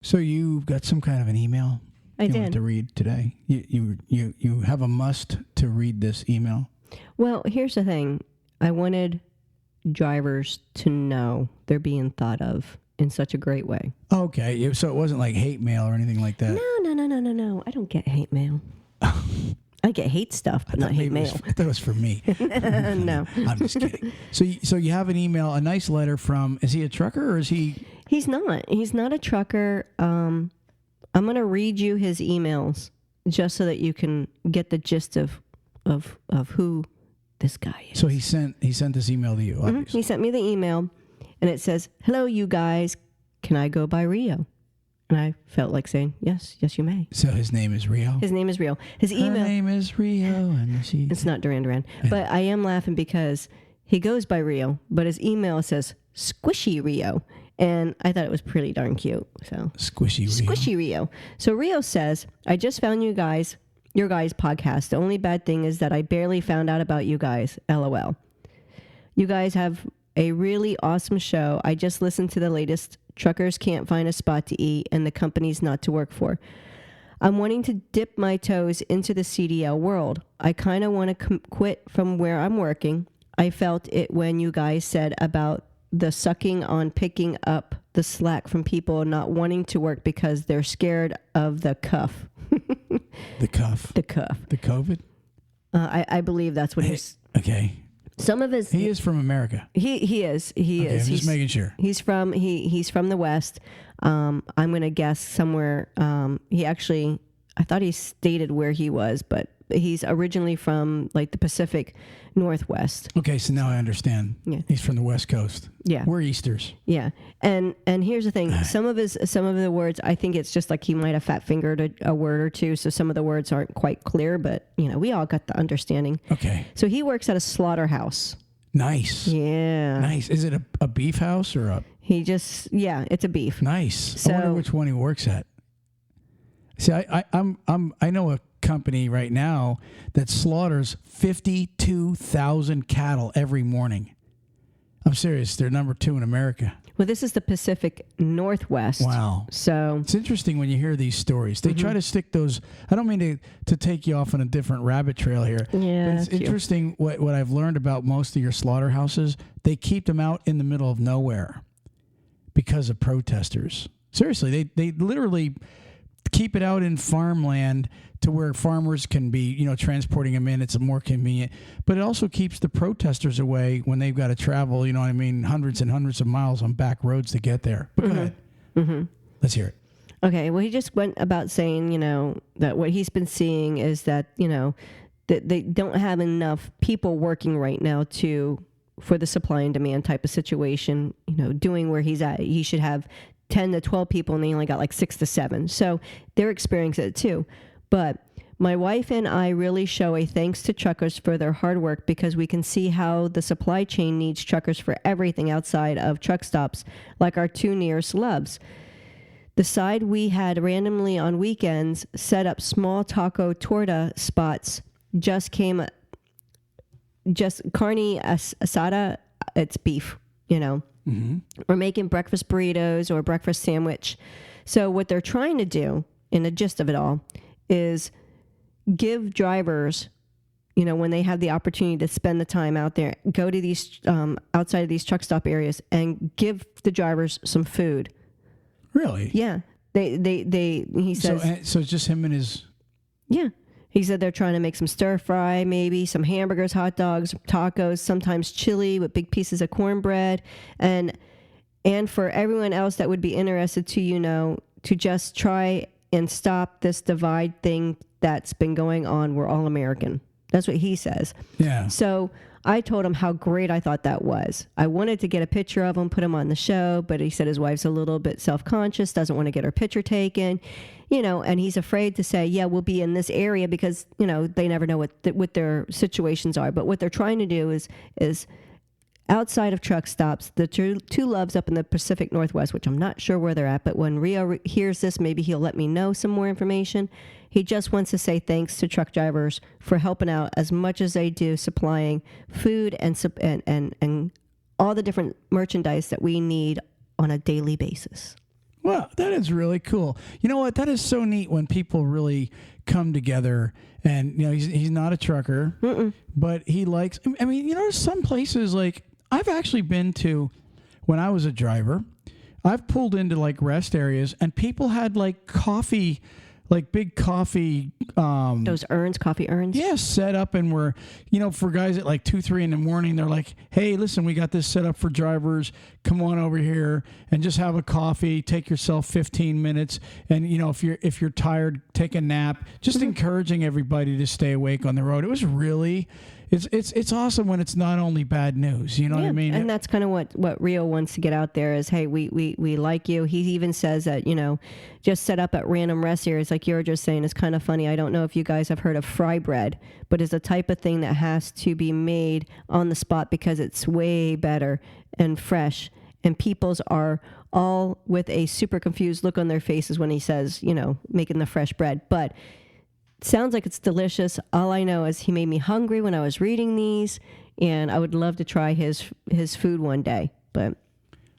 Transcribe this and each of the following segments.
So you got some kind of an email I you did. want to read today? You have a must to read this email? Well, here's the thing. I wanted drivers to know they're being thought of in such a great way. Okay, so it wasn't like hate mail or anything like that? No. I don't get hate mail. I get hate stuff, but not hate mail. I thought it was for me. No. I'm just kidding. So you have an email, a nice letter from, is he a trucker or is he? He's not. He's not a trucker. I'm going to read you his emails just so that you can get the gist of who this guy is. So he sent this email to you, obviously. He sent me the email, and it says, "Hello, you guys. Can I go by Rio?" And I felt like saying, yes, you may. So his name is Rio? His name is Rio. His email... Her name is Rio, and she... It's not Duran Duran. Yeah. But I am laughing because he goes by Rio, but his email says Squishy Rio. And I thought it was pretty darn cute. So Squishy Rio. So Rio says, "I just found your guys' podcast. The only bad thing is that I barely found out about you guys. LOL. You guys have a really awesome show. I just listened to the latest. Truckers can't find a spot to eat and the company's not to work for. I'm wanting to dip my toes into the CDL world. I kind of want to quit from where I'm working. I felt it when you guys said about the sucking on picking up the slack from people not wanting to work because they're scared of the cuff." The cuff? The cuff. The COVID? I believe that's what he's... Okay. Some of his... He is from America. He is. He is. I'm just making sure. He's from the West. I'm going to guess somewhere. He actually... I thought he stated where he was, but he's originally from like the Pacific Northwest. Okay, so now I understand. Yeah. He's from the West Coast. Yeah. We're Easters. Yeah. And here's the thing. Some of the words, I think it's just like he might have fat fingered a word or two, so some of the words aren't quite clear, but we all got the understanding. Okay. So he works at a slaughterhouse. Nice. Yeah. Nice. Is it a beef house or a... it's a beef. Nice. So, I wonder which one he works at. See, I know a company right now that slaughters 52,000 cattle every morning. I'm serious. They're number 2 in America. Well, this is the Pacific Northwest. Wow. So it's interesting when you hear these stories. They try to stick those... I don't mean to take you off on a different rabbit trail here. Yeah, but it's interesting what I've learned about most of your slaughterhouses. They keep them out in the middle of nowhere because of protesters. Seriously, they literally... keep it out in farmland to where farmers can be, transporting them in. It's more convenient. But it also keeps the protesters away when they've got to travel, hundreds and hundreds of miles on back roads to get there. But go ahead. Mm-hmm. Let's hear it. Okay. Well, he just went about saying, that what he's been seeing is that, that they don't have enough people working right now for the supply and demand type of situation, doing where he's at. He should have 10 to 12 people, and they only got like 6 to 7. So they're experiencing it too. But my wife and I really show a thanks to truckers for their hard work because we can see how the supply chain needs truckers for everything outside of truck stops, like our 2 nearest loves. The side we had randomly on weekends set up small taco torta spots just carne asada, it's beef, Mm-hmm. Or making breakfast burritos or breakfast sandwich. So what they're trying to do, in the gist of it all, is give drivers, when they have the opportunity to spend the time out there, go to these outside of these truck stop areas and give the drivers some food. Really? Yeah. He says. So it's just him and his. Yeah. He said they're trying to make some stir fry, maybe some hamburgers, hot dogs, tacos, sometimes chili with big pieces of cornbread. And for everyone else that would be interested to, to just try and stop this divide thing that's been going on. We're all American. That's what he says. Yeah. So I told him how great I thought that was. I wanted to get a picture of him, put him on the show, but he said his wife's a little bit self-conscious, doesn't want to get her picture taken, and he's afraid to say, yeah, we'll be in this area because, they never know what their situations are. But what they're trying to do is outside of truck stops, the two loves up in the Pacific Northwest, which I'm not sure where they're at, but when Rio hears this, maybe he'll let me know some more information. He just wants to say thanks to truck drivers for helping out as much as they do, supplying food and all the different merchandise that we need on a daily basis. Well, that is really cool. You know what? That is so neat when people really come together. And, you know, he's not a trucker, but he likes, I mean, you know, there's some places like I've actually been to when I was a driver. I've pulled into like rest areas and people had like coffee, like big coffee. Those urns, coffee urns? Yeah, set up, and we're, you know, for guys at like 2, 3 in the morning, they're like, hey, listen, we got this set up for drivers. Come on over here and just have a coffee. Take yourself 15 minutes. And, you know, if you're tired, take a nap. Just encouraging everybody to stay awake on the road. It was really... It's awesome when it's not only bad news. You know what I mean? And that's kind of what Rio wants to get out there is, hey, we like you. He even says that, you know, just set up at random rest areas like you were just saying is kind of funny. I don't know if you guys have heard of fry bread, but it's a type of thing that has to be made on the spot because it's way better and fresh. And people's are all with a super confused look on their faces when he says, you know, making the fresh bread. But sounds like it's delicious. All I know is he made me hungry when I was reading these, and I would love to try his food one day. But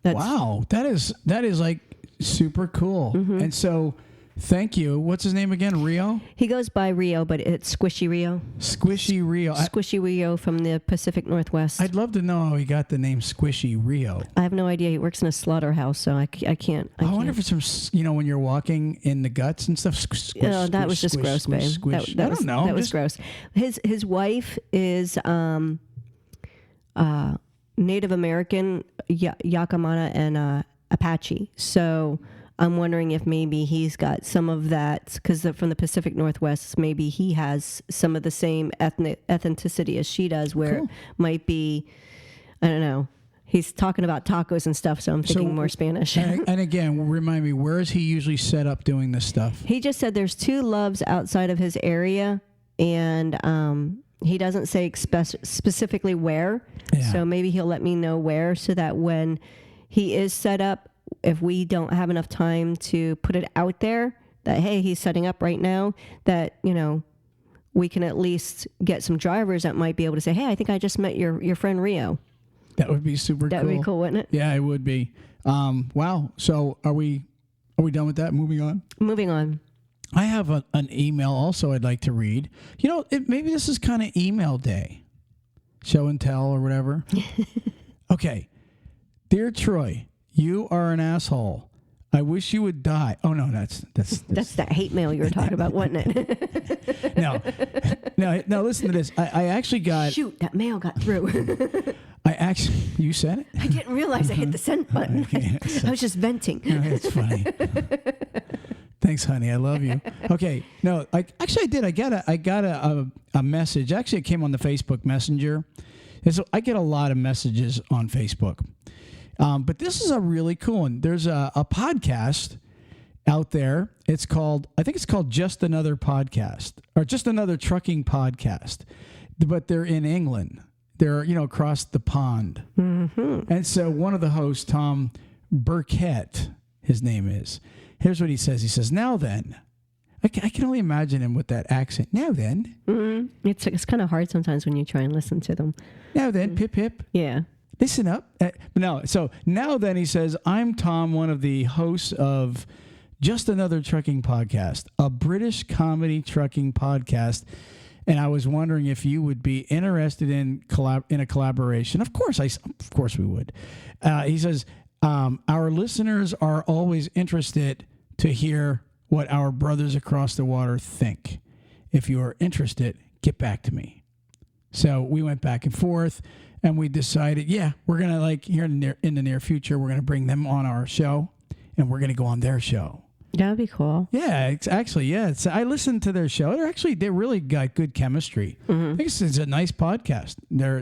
that's, wow, that is like super cool. And so, thank you. What's his name again? Rio? He goes by Rio, but it's Squishy Rio. Squishy Rio. Squishy Rio from the Pacific Northwest. I'd love to know how he got the name Squishy Rio. I have no idea. He works in a slaughterhouse, so I can't. I wonder if it's from, you know, when you're walking in the guts and stuff. Oh, that was just gross, babe. I don't know. That was gross. His wife is Native American, Yakama and Apache. So I'm wondering if maybe he's got some of that, because from the Pacific Northwest, maybe he has some of the same ethnicity as she does, where it might be, I don't know. He's talking about tacos and stuff, so I'm thinking more Spanish. And again, remind me, where is he usually set up doing this stuff? He just said there's 2 loves outside of his area, and he doesn't say specifically where. Yeah. So maybe he'll let me know where, so that when he is set up, if we don't have enough time to put it out there that, hey, he's setting up right now, that, you know, we can at least get some drivers that might be able to say, hey, I think I just met your friend Rio. That would be super cool. That would be cool, wouldn't it? Yeah, it would be. Wow. So are we done with that? Moving on? Moving on. I have an email also I'd like to read. You know, maybe this is kind of email day. Show and tell or whatever. Okay. Dear Troy, you are an asshole. I wish you would die. Oh, no, that's that hate mail you were talking about, wasn't it? No, listen to this. I actually got... Shoot, that mail got through. You said it? I didn't realize I hit the send button. Okay, I was just venting. Oh, that's funny. Thanks, honey. I love you. Okay. No, I did. I got a message. Actually, it came on the Facebook Messenger. And so I get a lot of messages on Facebook. But this is a really cool one. There's a podcast out there. I think it's called Just Another Podcast, or Just Another Trucking Podcast. But they're in England. They're, you know, across the pond. Mm-hmm. And so one of the hosts, Tom Burkett, his name is. Here's what he says. He says, now then. I can only imagine him with that accent. Now then. Mm-hmm. It's kind of hard sometimes when you try and listen to them. Now then, pip, pip. Yeah. Listen up. So now then, he says, I'm Tom, one of the hosts of Just Another Trucking Podcast, a British comedy trucking podcast. And I was wondering if you would be interested in a collaboration. Of course we would. He says, our listeners are always interested to hear what our brothers across the water think. If you are interested, get back to me. So we went back and forth, and we decided, we're going to, like, here in the near future, we're going to bring them on our show, and we're going to go on their show. That would be cool. Yeah, it's actually, I listened to their show. They really got good chemistry. Mm-hmm. I think it's a nice podcast.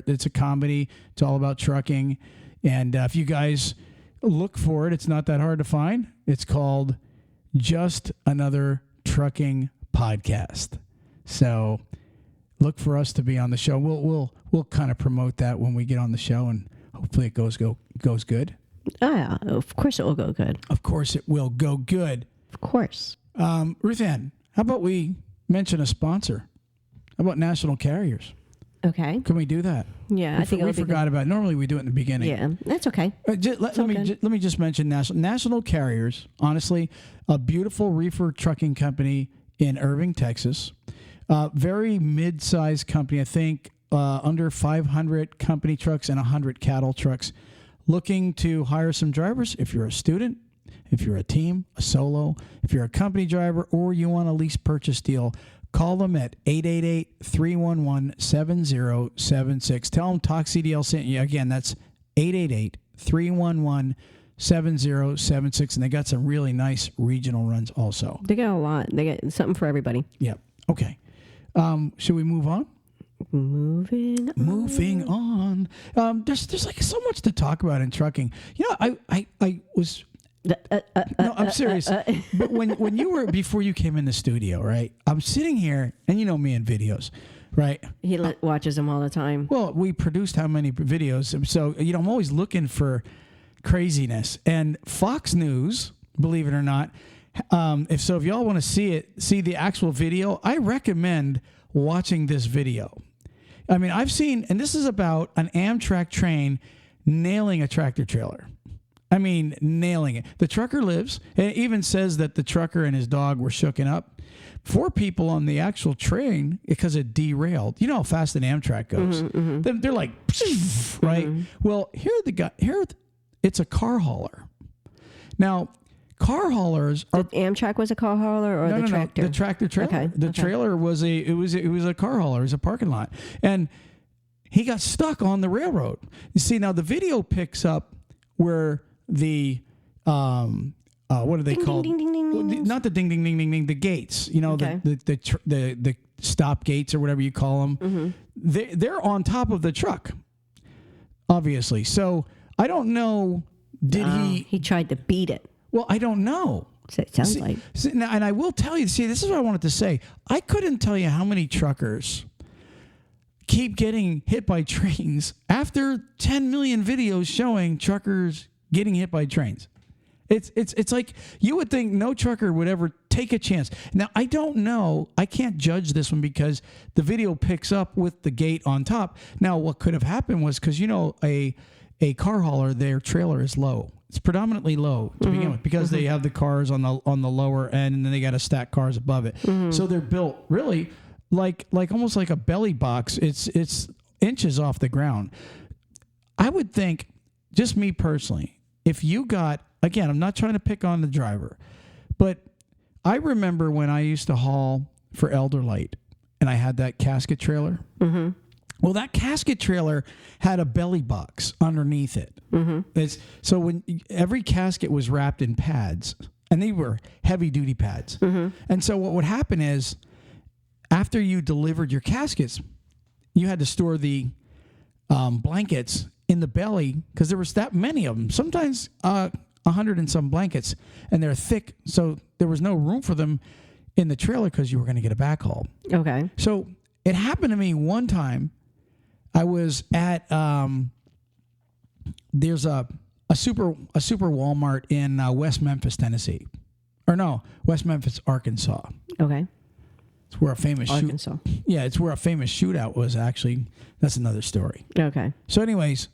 It's a comedy. It's all about trucking. And if you guys look for it, it's not that hard to find. It's called Just Another Trucking Podcast. So look for us to be on the show. We'll kind of promote that when we get on the show, and hopefully it goes good. Yeah, of course it will go good. Of course it will go good. Of course. Ruthann, how about we mention a sponsor? How about national carriers? Okay. Can we do that? Yeah, I think we forgot about it. Normally we do it in the beginning. Yeah, that's okay. Let me just mention National Carriers. Honestly, a beautiful reefer trucking company in Irving, Texas. Very mid-sized company. I think under 500 company trucks and 100 cattle trucks. Looking to hire some drivers. If you're a student, if you're a team, a solo, if you're a company driver, or you want a lease purchase deal, call them at 888-311-7076. Tell them TalkCDL sent you. Again, that's 888-311-7076. And they got some really nice regional runs also. They got a lot. They got something for everybody. Yep. Okay. Should we move on? Moving on. There's like so much to talk about in trucking. You know, I was... No, I'm serious. But when you were, before you came in the studio, right? I'm sitting here, and you know me in videos, right? He watches them all the time. Well, we produced how many videos? So, you know, I'm always looking for craziness. And Fox News, believe it or not, if y'all want to see the actual video, I recommend watching this video. I mean, I've seen, and this is about an Amtrak train nailing a tractor trailer. I mean, nailing it. The trucker lives. It even says that the trucker and his dog were shooken up. 4 people on the actual train because it derailed. You know how fast an Amtrak goes. Mm-hmm. They're like, right? Mm-hmm. Well, here it's a car hauler. Now, car haulers are. The Amtrak was a car hauler, or the tractor? No, the tractor trailer. Okay. The trailer was a car hauler. It was a parking lot, and he got stuck on the railroad. You see, now the video picks up where the what are they called? Ding, ding, ding, ding. Not the ding ding ding ding ding. The gates. You know, the stop gates or whatever you call them. Mm-hmm. They're on top of the truck, obviously. So I don't know. Did he tried to beat it? Well, I don't know. It sounds like. Now, and I will tell you. See, this is what I wanted to say. I couldn't tell you how many truckers keep getting hit by trains after 10 million videos showing truckers getting hit by trains. It's like you would think no trucker would ever take a chance. Now, I don't know. I can't judge this one because the video picks up with the gate on top. Now, what could have happened was, because, you know, a car hauler, their trailer is low. It's predominantly low to begin with because they have the cars on the lower end, and then they got to stack cars above it. So they're built really like almost like a belly box. It's inches off the ground. I would think, just me personally, if you got, again, I'm not trying to pick on the driver, but I remember when I used to haul for Elder Light and I had that casket trailer. Mm-hmm. Well, that casket trailer had a belly box underneath it. Mm-hmm. So when every casket was wrapped in pads, and they were heavy duty pads. Mm-hmm. And so what would happen is, after you delivered your caskets, you had to store the blankets in the belly because there was that many of them. Sometimes 100 and some blankets, and they're thick, so there was no room for them in the trailer because you were going to get a backhaul. Okay. So it happened to me one time. I was at there's a super Walmart in West Memphis, Tennessee, or no, West Memphis, Arkansas. Okay. It's where a famous Arkansas. It's where a famous shootout was, actually. That's another story. Okay. So anyways,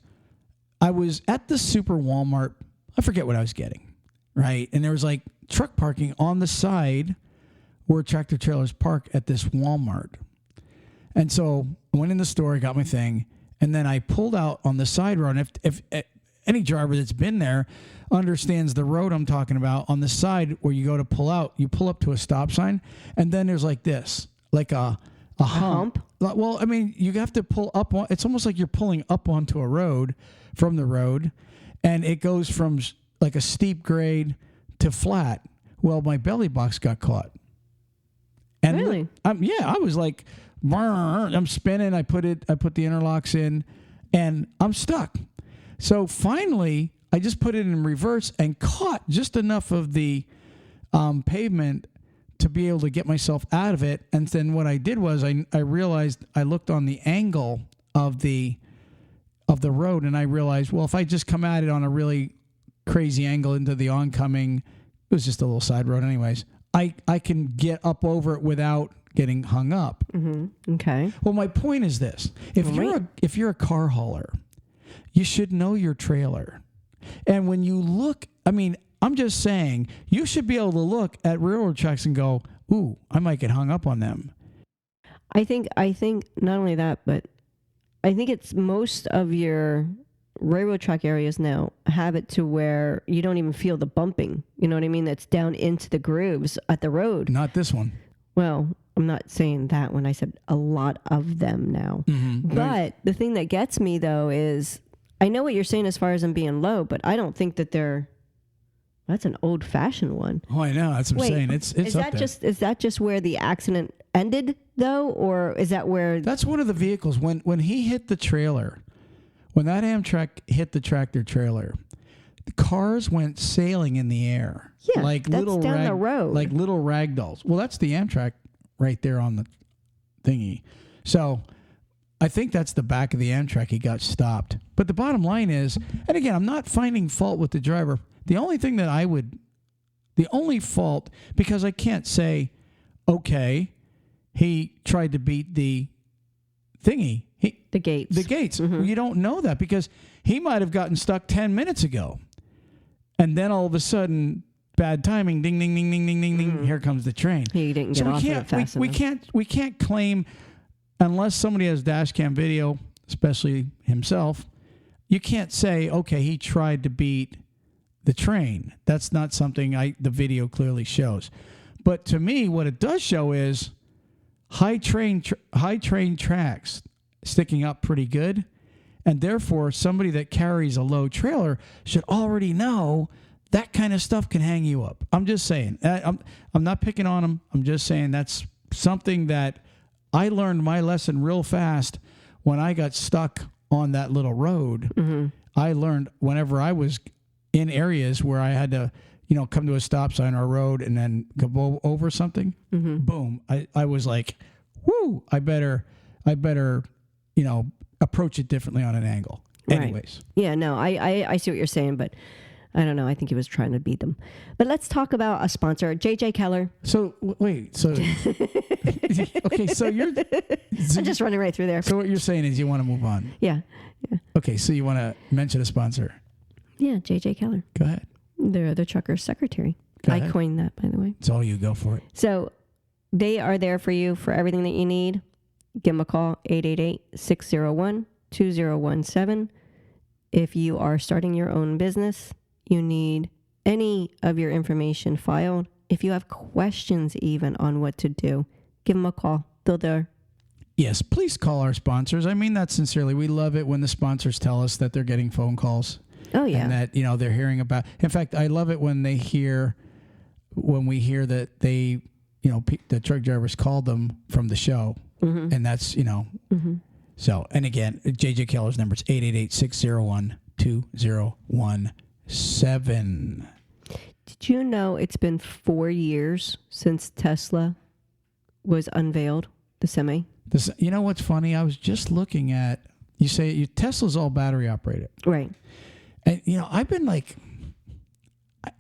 I was at the super Walmart. I forget what I was getting, right? And there was like truck parking on the side where tractor trailers park at this Walmart. And so I went in the store, I got my thing, and then I pulled out on the side road. And if any driver that's been there understands the road I'm talking about, on the side where you go to pull out, you pull up to a stop sign, and then there's like this, like a hump. Well, I mean, you have to pull up on, it's almost like you're pulling up onto a road from the road, and it goes from like a steep grade to flat. Well, my belly box got caught. And really? I was like, I'm spinning. I put the interlocks in, and I'm stuck. So finally, I just put it in reverse and caught just enough of the pavement to be able to get myself out of it. And then what I did was I realized, I looked on the angle of the road, and I realized, well, if I just come at it on a really crazy angle into the oncoming, it was just a little side road anyways, I can get up over it without getting hung up. Mm-hmm. Okay. Well, my point is this: if you're a car hauler, you should know your trailer. And when you look, I mean, I'm just saying, you should be able to look at railroad tracks and go, "Ooh, I might get hung up on them." I think not only that, but I think it's most of your railroad track areas now have it to where you don't even feel the bumping. You know what I mean? That's down into the grooves at the road. Not this one. Well, I'm not saying that when I said a lot of them now. Mm-hmm. But the thing that gets me though is I know what you're saying as far as them being low, but I don't think that that's an old fashioned one. Oh, I know. That's what I'm saying. It's is up that there. is that just where the accident ended though, or is that where? That's one of the vehicles when he hit the trailer. When that Amtrak hit the tractor trailer, the cars went sailing in the air. Yeah, like that's little down the road. Like little rag dolls. Well, that's the Amtrak right there on the thingy. So I think that's the back of the Amtrak. He got stopped. But the bottom line is, and again, I'm not finding fault with the driver. The only fault, because I can't say, okay, he tried to beat the thingy. The gates. Mm-hmm. Well, you don't know that because he might have gotten stuck 10 minutes ago. And then all of a sudden, bad timing, ding, ding, ding, ding, ding, ding, ding, here comes the train. He didn't get off of it fast enough. We can't claim, unless somebody has dash cam video, especially himself, you can't say, okay, he tried to beat the train. That's not something the video clearly shows. But to me, what it does show is high train tracks sticking up pretty good, and therefore somebody that carries a low trailer should already know that kind of stuff can hang you up. I'm just saying. I'm not picking on them. I'm just saying that's something that I learned my lesson real fast when I got stuck on that little road. Mm-hmm. I learned whenever I was in areas where I had to, come to a stop sign or a road and then go over something. Mm-hmm. Boom. I was like, whoo, I better, approach it differently on an angle. Right. Anyways. Yeah, no, I see what you're saying, but I don't know. I think he was trying to beat them. But let's talk about a sponsor, JJ Keller. So, wait. So, okay, so I'm just running right through there. So what you're saying is you want to move on? Yeah. Okay, so you want to mention a sponsor? Yeah, JJ Keller. Go ahead. They're the trucker's secretary. I coined that, by the way. It's all you. Go for it. So they are there for you for everything that you need. Give them a call, 888-601-2017. If you are starting your own business, you need any of your information filed. If you have questions even on what to do, give them a call. They're there. Yes, please call our sponsors. I mean that sincerely. We love it when the sponsors tell us that they're getting phone calls. Oh, yeah. And that, they're hearing about. In fact, I love it when we hear that they, the truck drivers called them from the show. Mm-hmm. And that's, mm-hmm. So, and again, JJ Keller's number is 888-601-2017. Did you know it's been 4 years since Tesla was unveiled, the Semi? You know what's funny? I was just looking at, you say Tesla's all battery operated. Right. And, I've been like,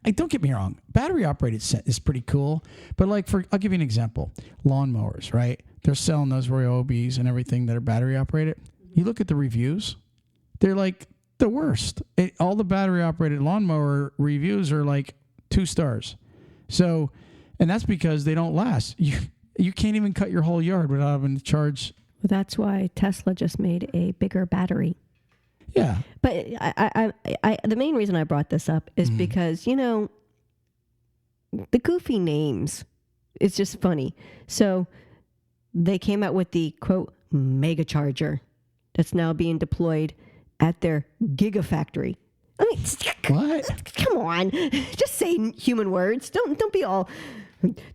I don't get me wrong, battery operated is pretty cool. But I'll give you an example. Lawnmowers, right? They're selling those Ryobis and everything that are battery operated. You look at the reviews, they're like the worst. All the battery operated lawnmower reviews are like 2 stars. So, and that's because they don't last. You can't even cut your whole yard without having to charge. Well, that's why Tesla just made a bigger battery. Yeah. But I the main reason I brought this up is because, the goofy names, it's just funny. So they came out with the, quote, mega charger that's now being deployed at their gigafactory. I mean, what? Come on. Just say human words. Don't be all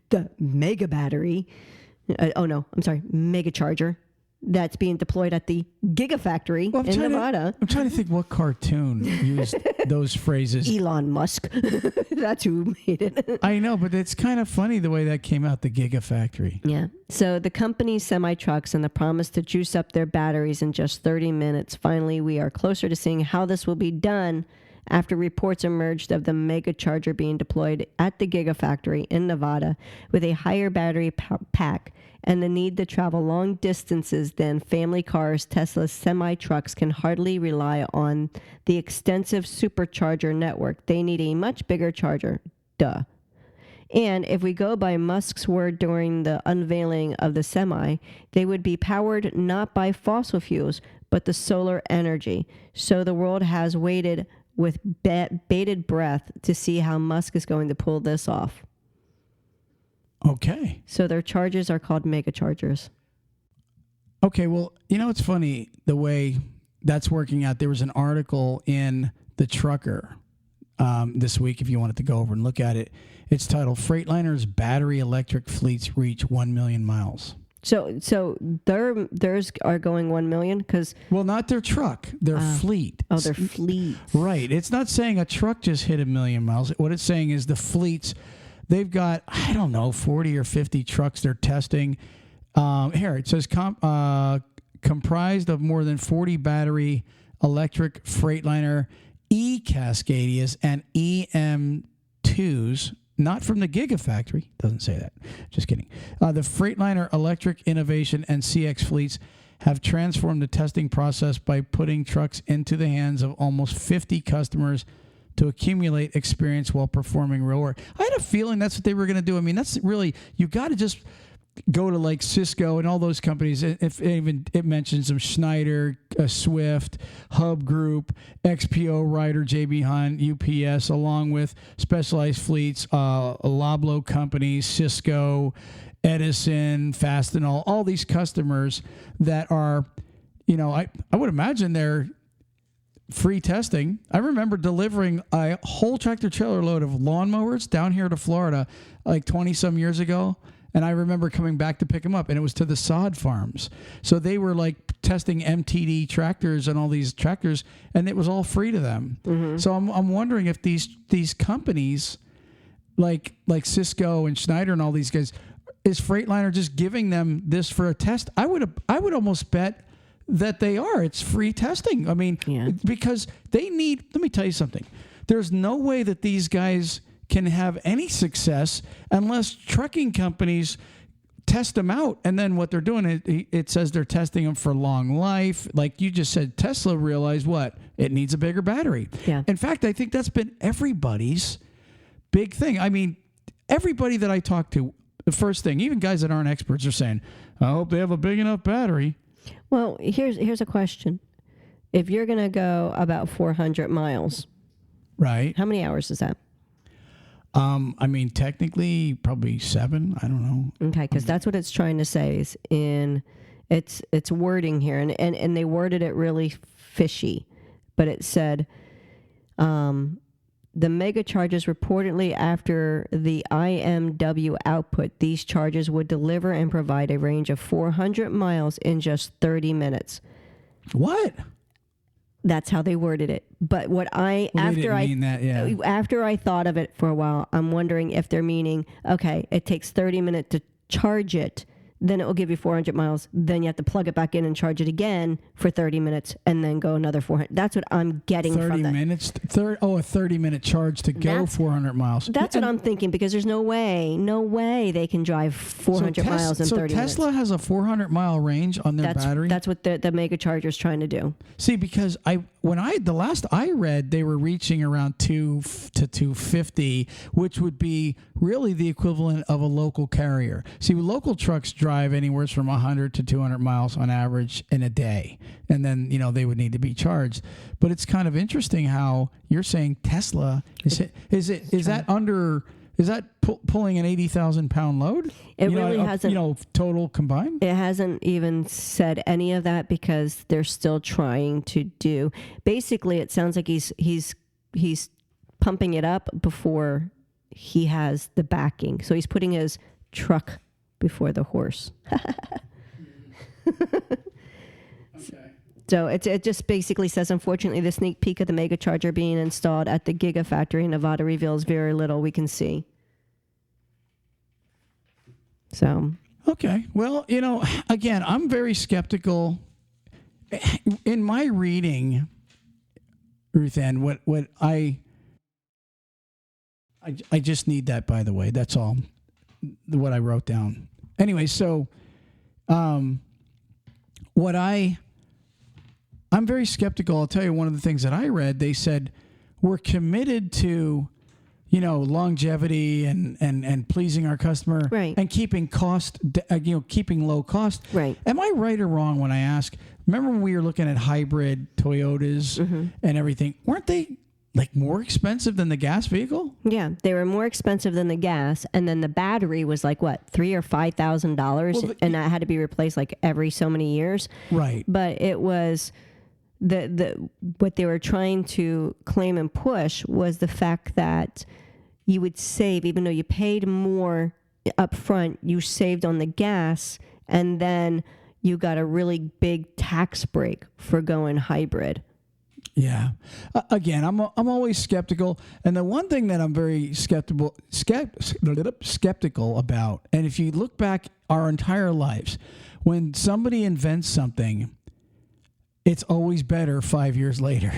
the mega battery. Mega charger that's being deployed at the gigafactory in Nevada. I'm trying to think what cartoon used those phrases. Elon Musk. That's who made it. I know, but it's kind of funny the way that came out, the gigafactory. Yeah. So the company's semi-trucks and the promise to juice up their batteries in just 30 minutes. Finally, we are closer to seeing how this will be done after reports emerged of the mega charger being deployed at the Gigafactory in Nevada with a higher battery pack and the need to travel long distances than family cars. Tesla's semi-trucks can hardly rely on the extensive supercharger network. They need a much bigger charger. Duh. And if we go by Musk's word during the unveiling of the Semi, they would be powered not by fossil fuels, but the solar energy. So the world has waited with bated breath to see how Musk is going to pull this off. Okay. So their chargers are called mega chargers. Okay, well, it's funny the way that's working out. There was an article in The Trucker this week, if you wanted to go over and look at it. It's titled "Freightliners Battery Electric Fleets Reach 1 Million Miles." So theirs are going 1 million because not their truck, their fleet. Oh, their fleet. Right. It's not saying a truck just hit 1 million miles. What it's saying is the fleets. They've got 40 or 50 trucks they're testing. Here it says comprised of more than 40 battery electric Freightliner E-Cascadias and EM2s. Not from the Gigafactory. Doesn't say that. Just kidding. The Freightliner Electric Innovation and CX fleets have transformed the testing process by putting trucks into the hands of almost 50 customers to accumulate experience while performing real work. I had a feeling that's what they were going to do. I mean, that's really, you got to just go to like Cisco and all those companies. If even it mentions them, Schneider, Swift, Hub Group, XPO, Ryder, JB Hunt, UPS, along with Specialized Fleets, Loblo companies, Cisco, Edison, Fastenal, all these customers that are, I would imagine they're free testing. I remember delivering a whole tractor trailer load of lawnmowers down here to Florida like 20 some years ago. And I remember coming back to pick them up, and it was to the sod farms. So they were like testing MTD tractors and all these tractors, and it was all free to them. Mm-hmm. So I'm wondering if these companies like Cisco and Schneider and all these guys, is Freightliner just giving them this for a test? I would almost bet that they are. It's free testing. I mean, because they need. Let me tell you something. There's no way that these guys can have any success unless trucking companies test them out. And then what they're doing, it says they're testing them for long life. Like you just said, Tesla realized what? It needs a bigger battery. Yeah. In fact, I think that's been everybody's big thing. I mean, everybody that I talk to, the first thing, even guys that aren't experts, are saying, I hope they have a big enough battery. Well, here's a question. If you're going to go about 400 miles, right? How many hours is that? I mean, technically, probably 7. I don't know. Okay, because that's what it's trying to say is in its wording here, and they worded it really fishy, but it said the mega charges reportedly after the IMW output, these charges would deliver and provide a range of 400 miles in just 30 minutes. What? That's how they worded it. But after I thought of it for a while, I'm wondering if they're meaning, okay, it takes 30 minutes to charge it, then it will give you 400 miles. Then you have to plug it back in and charge it again for 30 minutes and then go another 400. That's what I'm getting from that. 30 minutes? A 30-minute charge to go 400 miles. That's what I'm thinking, because there's no way they can drive 400 miles in 30 minutes. So Tesla has a 400-mile range on their battery? That's what the mega charger is trying to do. See, because the last I read, they were reaching around 2 to 250, which would be really the equivalent of a local carrier. See, local trucks drive anywhere from 100 to 200 miles on average in a day, and then they would need to be charged. But it's kind of interesting how you're saying Tesla is that pulling an 80,000 pound load? It really hasn't. Total combined. It hasn't even said any of that, because they're still trying to do. Basically, it sounds like he's pumping it up before he has the backing. So he's putting his truck before the horse. Okay. So it just basically says, unfortunately, the sneak peek of the mega charger being installed at the Gigafactory in Nevada reveals very little we can see. So. Okay. Well, again, I'm very skeptical. In my reading, Ruthann, what I just need that, by the way. That's all what I wrote down. Anyway, so I'm very skeptical. I'll tell you one of the things that I read. They said we're committed to, longevity and pleasing our customer, right, and keeping cost, keeping low cost. Right. Am I right or wrong when I ask? Remember when we were looking at hybrid Toyotas and everything? Weren't they like more expensive than the gas vehicle? Yeah, they were more expensive than the gas, and then the battery was like what, $3,000 or $5,000, and that had to be replaced like every so many years. Right. But it was the what they were trying to claim and push was the fact that you would save, even though you paid more up front, you saved on the gas, and then you got a really big tax break for going hybrid. Yeah. Again, I'm always skeptical, and the one thing that I'm very skeptical about, and if you look back our entire lives, when somebody invents something, it's always better 5 years later.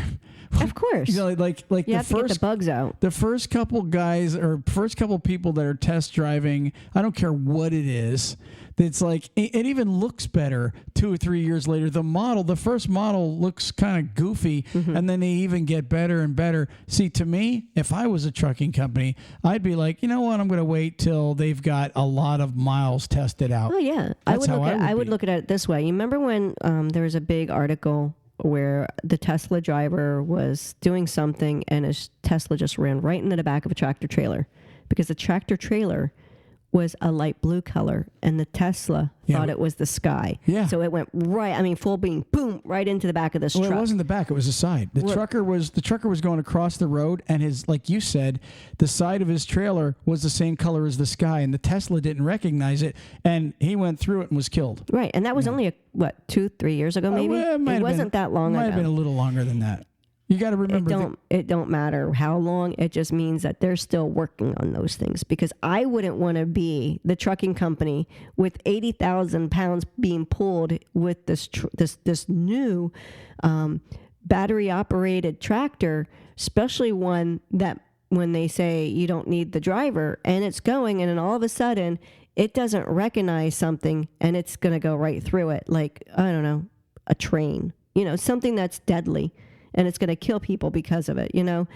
Of course. Like you have to get the bugs out. The first couple guys or first couple people that are test driving, I don't care what it is, it's like it even looks better 2 or 3 years later. The first model looks kind of goofy, and then they even get better and better. See, to me, if I was a trucking company, I'd be like, you know what, I'm going to wait till they've got a lot of miles tested out. Oh yeah, I would look at it this way. You remember when there was a big article where the Tesla driver was doing something and his Tesla just ran right into the back of a tractor trailer, because the tractor trailer was a light blue color and the Tesla thought it was the sky. Yeah. So it went right, full beam, boom, right into the back of this truck. It wasn't the back, it was the side. The trucker was going across the road, and his, like you said, the side of his trailer was the same color as the sky, and the Tesla didn't recognize it, and he went through it and was killed. Right. And that was only 2-3 years ago, maybe? It wasn't that long ago. It might have been a little longer than that. You got to remember, it don't matter how long. It just means that they're still working on those things, because I wouldn't want to be the trucking company with 80,000 pounds being pulled with this new battery operated tractor, especially one that when they say you don't need the driver and it's going, and then all of a sudden it doesn't recognize something and it's going to go right through it, like, I don't know, a train, something that's deadly. And it's going to kill people because of it, No,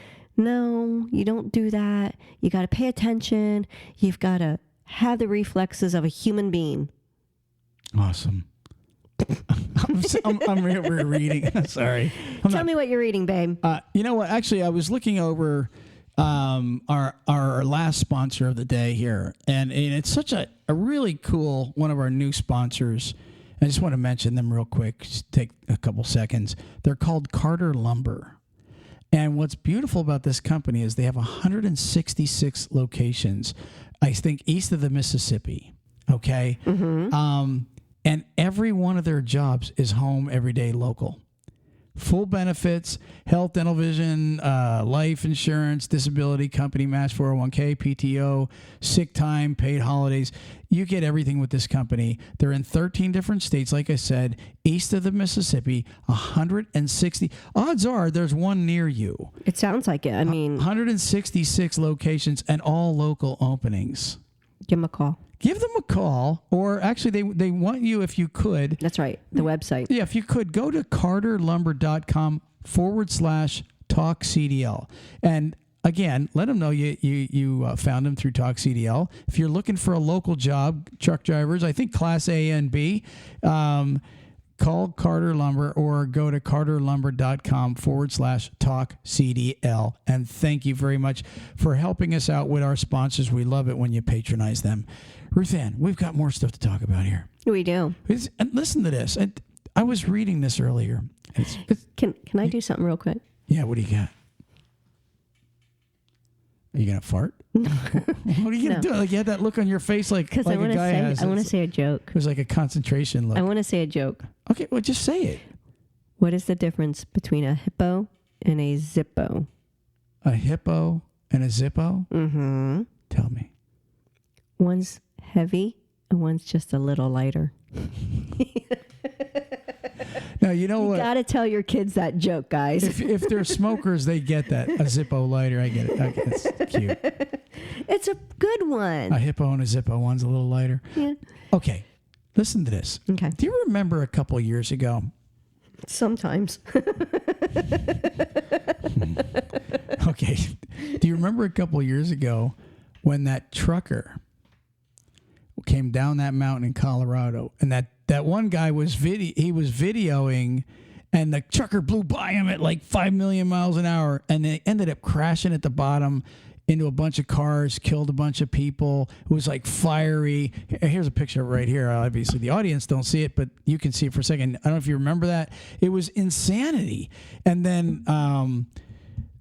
you don't do that. You got to pay attention. You've got to have the reflexes of a human being. Awesome. I'm reading. Sorry. Tell me what you're reading, babe. You know what? Actually, I was looking over our last sponsor of the day here, and it's such a really cool one of our new sponsors. I just want to mention them real quick. Just take a couple seconds. They're called Carter Lumber. And what's beautiful about this company is they have 166 locations, I think, east of the Mississippi. Okay? And every one of their jobs is home, everyday, local. Full benefits, health, dental, vision, life insurance, disability, company match, 401k, PTO, sick time, paid holidays. You get everything with this company. They're in 13 different states, like I said, east of the Mississippi, 160. Odds are there's one near you. It sounds like it. 166 locations and all local openings. Give them a call. Give them a call, or actually they want you, if you could. That's right, the website. Yeah, if you could, go to carterlumber.com/TalkCDL. And again, let them know you found them through TalkCDL. If you're looking for a local job, truck drivers, I think Class A and B, call Carter Lumber or go to carterlumber.com/TalkCDL. And thank you very much for helping us out with our sponsors. We love it when you patronize them. Ruthann, we've got more stuff to talk about here. We do. And listen to this. I was reading this earlier. Can I do something real quick? Yeah, what do you got? Are you going to fart? No. What are you going to do? Like, you had that look on your face like a guy has. I want to say a joke. It was like a concentration look. I want to say a joke. Okay, well, just say it. What is the difference between a hippo and a zippo? A hippo and a zippo? Mm-hmm. Tell me. One's heavy and one's just a little lighter. Now, No, you know what? You got to tell your kids that joke, guys. If they're smokers, they get that. A Zippo lighter, I get it. It's cute. It's a good one. A Hippo and a Zippo. One's a little lighter. Yeah. Okay, listen to this. Okay. Do you remember a couple years ago? Sometimes. Okay. Do you remember a couple years ago when that trucker came down that mountain in Colorado, and that one guy was videoing, and the trucker blew by him at like 5 million miles an hour, and they ended up crashing at the bottom into a bunch of cars, killed a bunch of people. It was like fiery. Here's a picture right here. Obviously, the audience don't see it, but you can see it for a second. I don't know if you remember that. It was insanity. And then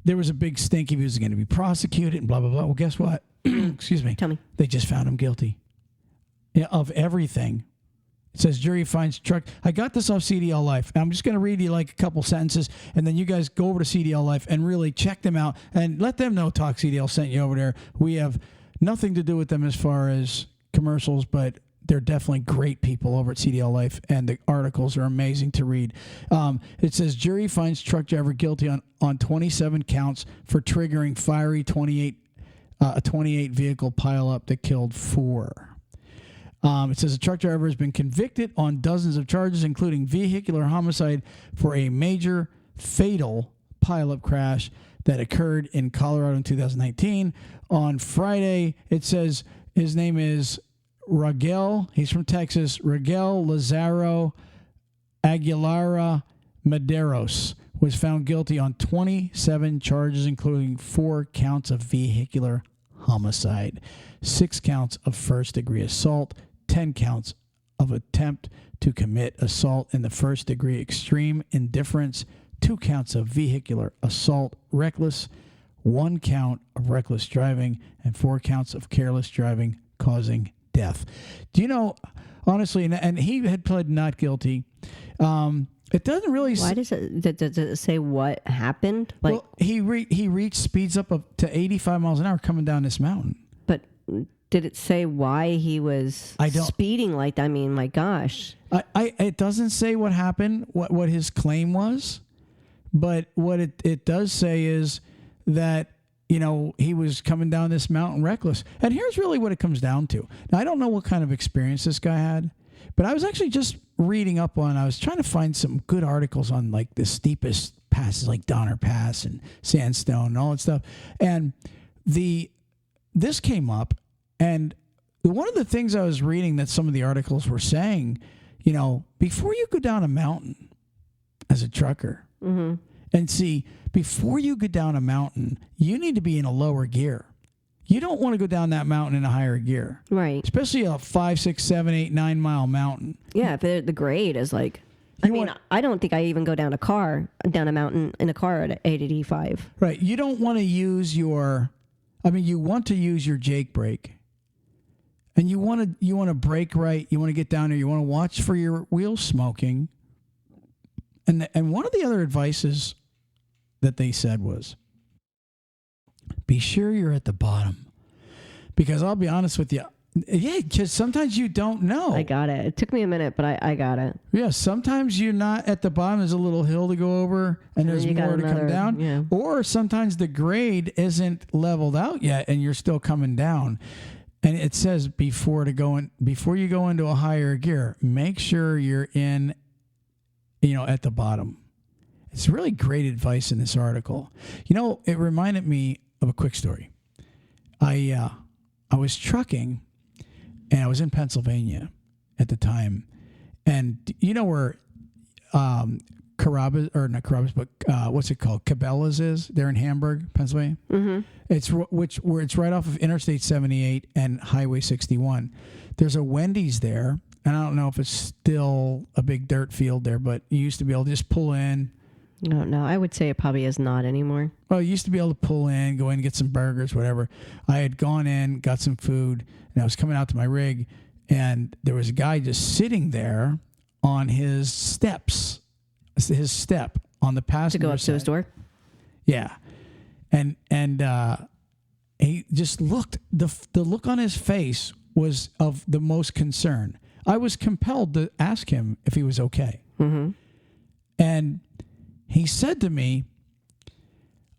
there was a big stink. He was going to be prosecuted and blah, blah, blah. Well, guess what? Excuse me. Tell me. They just found him guilty of everything. It says jury finds truck. I got this off CDL-Life. I'm just going to read you like a couple sentences, and then you guys go over to CDL-Life and really check them out and let them know TalkCDL sent you over there. We have nothing to do with them as far as commercials, but they're definitely great people over at CDL-Life, and the articles are amazing to read. It says jury finds truck driver guilty on 27 counts for triggering fiery 28 vehicle pileup that killed 4. It says a truck driver has been convicted on dozens of charges, including vehicular homicide for a major fatal pileup crash that occurred in Colorado in 2019. On Friday, it says his name is Rogel. He's from Texas. Rogel Lazaro Aguilera-Mederos was found guilty on 27 charges, including 4 counts of vehicular homicide, 6 counts of first-degree assault, 10 counts of attempt to commit assault in the first-degree extreme indifference, 2 counts of vehicular assault reckless, 1 count of reckless driving, and 4 counts of careless driving causing death. Do you know, honestly, and he had pled not guilty. It doesn't really. Why does it say what happened? Like, well, he reached speeds up to 85 miles an hour coming down this mountain. But did it say why he was speeding like that? I mean, my gosh. It doesn't say what happened, what his claim was, but what it does say is that, you know, he was coming down this mountain reckless. And here's really what it comes down to. Now, I don't know what kind of experience this guy had, but I was actually just reading up on, I was trying to find some good articles on like the steepest passes like Donner Pass and Sandstone and all that stuff. And this came up, and one of the things I was reading that some of the articles were saying, you know, before you go down a mountain as a trucker, mm-hmm. and see, before you go down a mountain, you need to be in a lower gear. You don't want to go down that mountain in a higher gear. Right. Especially a 5, 6, 7, 8, 9 mile mountain. Yeah, if the grade is like, I don't think I even go down a mountain in a car at 85. Right. You don't want to use you want to use your Jake brake. And you want to brake right. You want to get down there. You want to watch for your wheel smoking. And one of the other advices that they said was, be sure you're at the bottom. Because I'll be honest with you. Yeah, because sometimes you don't know. I got it. It took me a minute, but I got it. Yeah, sometimes you're not at the bottom. There's a little hill to go over, and there's more to come down. Yeah. Or sometimes the grade isn't leveled out yet, and you're still coming down. And it says before you go into a higher gear, make sure you're in, at the bottom. It's really great advice in this article. It reminded me of a quick story. I was trucking, and I was in Pennsylvania at the time, and you know where Carrabba's, or not Carrabba's, but what's it called? Cabela's is? They're in Hamburg, Pennsylvania. Mm-hmm. It's right off of Interstate 78 and Highway 61. There's a Wendy's there, and I don't know if it's still a big dirt field there, but you used to be able to just pull in. No, I would say it probably is not anymore. Well, you used to be able to pull in, go in and get some burgers, whatever. I had gone in, got some food, and I was coming out to my rig, and there was a guy just sitting there on his step on the passenger to go up side. to his door? Yeah. And he just looked, the look on his face was of the most concern. I was compelled to ask him if he was okay. Mm-hmm. And he said to me,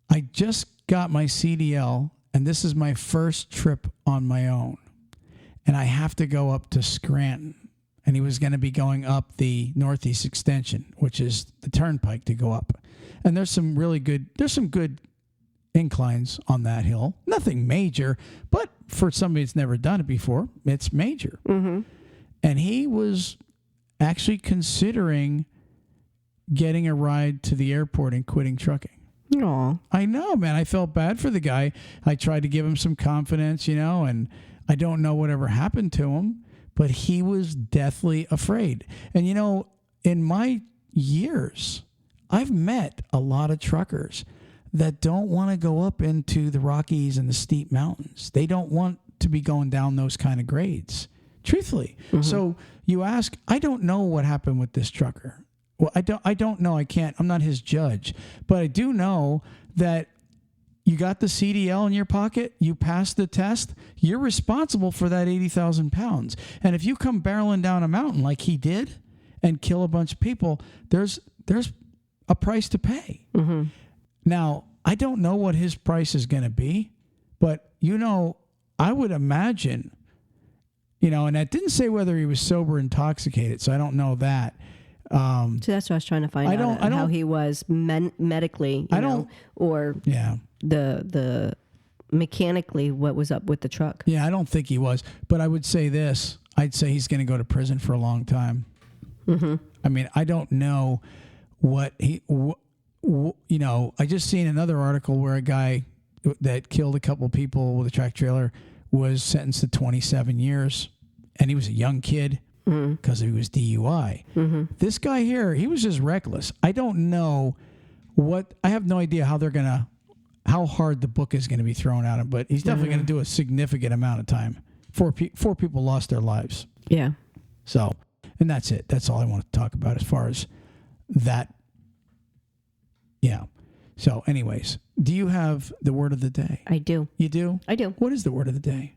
I just got my CDL, and this is my first trip on my own. And I have to go up to Scranton. And he was going to be going up the Northeast Extension, which is the turnpike to go up. And there's some good inclines on that hill. Nothing major, but for somebody that's never done it before, it's major. Mm-hmm. And he was actually considering getting a ride to the airport and quitting trucking. Aw. I know, man. I felt bad for the guy. I tried to give him some confidence, and I don't know whatever happened to him, but he was deathly afraid. And, in my years, I've met a lot of truckers that don't want to go up into the Rockies and the steep mountains. They don't want to be going down those kind of grades, truthfully. Mm-hmm. So you ask, I don't know what happened with this trucker. Well, I don't know. I'm not his judge, but I do know that you got the CDL in your pocket, you passed the test, you're responsible for that 80,000 pounds. And if you come barreling down a mountain like he did and kill a bunch of people, there's a price to pay. Mm-hmm. Now, I don't know what his price is going to be, but, I would imagine, and that didn't say whether he was sober or intoxicated, so I don't know that. So that's what I was trying to find out how he was medically, or the mechanically what was up with the truck. Yeah, I don't think he was, but I would say this. I'd say he's going to go to prison for a long time. Mm-hmm. I mean, I don't know what I just seen another article where a guy that killed a couple people with a track trailer was sentenced to 27 years, and he was a young kid. Because he was DUI. Mm-hmm. This guy here, he was just reckless. I don't know I have no idea how hard the book is going to be thrown at him, but he's definitely going to do a significant amount of time. Four people lost their lives. Yeah. So, and that's it. That's all I want to talk about as far as that. Yeah. So anyways, do you have the word of the day? I do. You do? I do. What is the word of the day?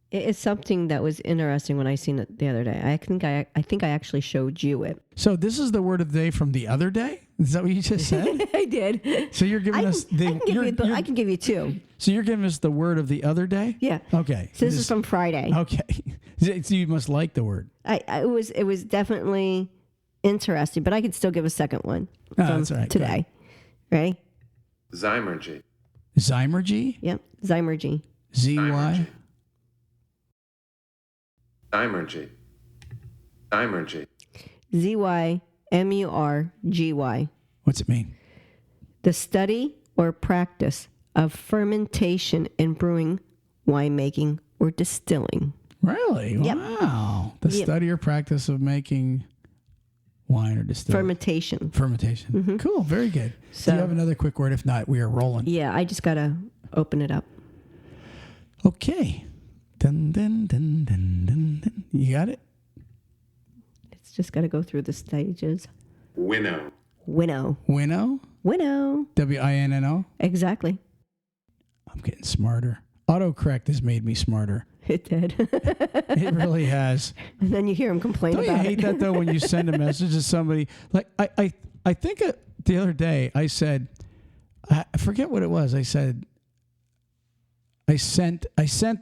It's something that was interesting when I seen it the other day. I think I actually showed you it. So this is the word of the day from the other day? Is that what you just said? I did. So you're giving us I can give you two. So you're giving us the word of the other day? Yeah. Okay. So this is from Friday. Okay. So you must like the word. It was definitely interesting, but I could still give a second one from that's all right. today. Ready? Zymergy. Zymergy? Yep. Zymergy. Z-Y? Zymergy. Zymergy. Z-Y-M-U-R-G-Y. What's it mean? The study or practice of fermentation in brewing, winemaking, or distilling. Really? Yep. Wow. The study or practice of making wine or distilling. Fermentation. Mm-hmm. Cool. Very good. So, do you have another quick word? If not, we are rolling. Yeah, I just got to open it up. Okay. Dun, dun, dun, dun, dun, dun. You got it? It's just got to go through the stages. Winnow. Winnow. Winnow? Winnow. W-I-N-N-O? Exactly. I'm getting smarter. Autocorrect has made me smarter. It did. It really has. And then you hear him complain Don't about it. you hate that, though, when you send a message to somebody? Like, I think the other day I said, I forget what it was. I said, I sent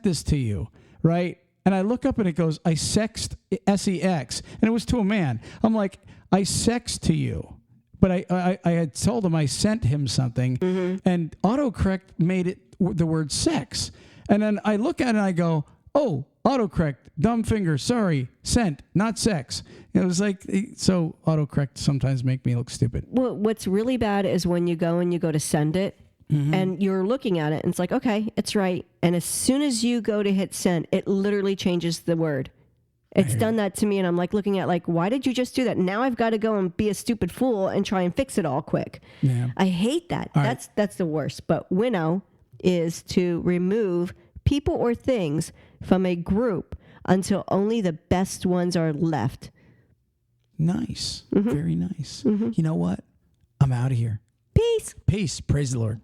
this to you, right? And I look up and it goes, I sexed, S-E-X. And it was to a man. I'm like, I sexed to you. But I had told him I sent him something. Mm-hmm. And autocorrect made it the word sex. And then I look at it and I go, oh, autocorrect, dumb finger, sorry, sent, not sex. It was like, so autocorrect sometimes make me look stupid. Well, what's really bad is when you go to send it, mm-hmm. and you're looking at it and it's like, okay, it's right. And as soon as you go to hit send, it literally changes the word. It's done that to me, and I'm like looking at like, why did you just do that? Now I've got to go and be a stupid fool and try and fix it all quick. Yeah. I hate that. That's the worst. But winnow is to remove people or things from a group until only the best ones are left. Nice. Mm-hmm. Very nice. Mm-hmm. You know what? I'm out of here. Peace. Peace. Praise the Lord.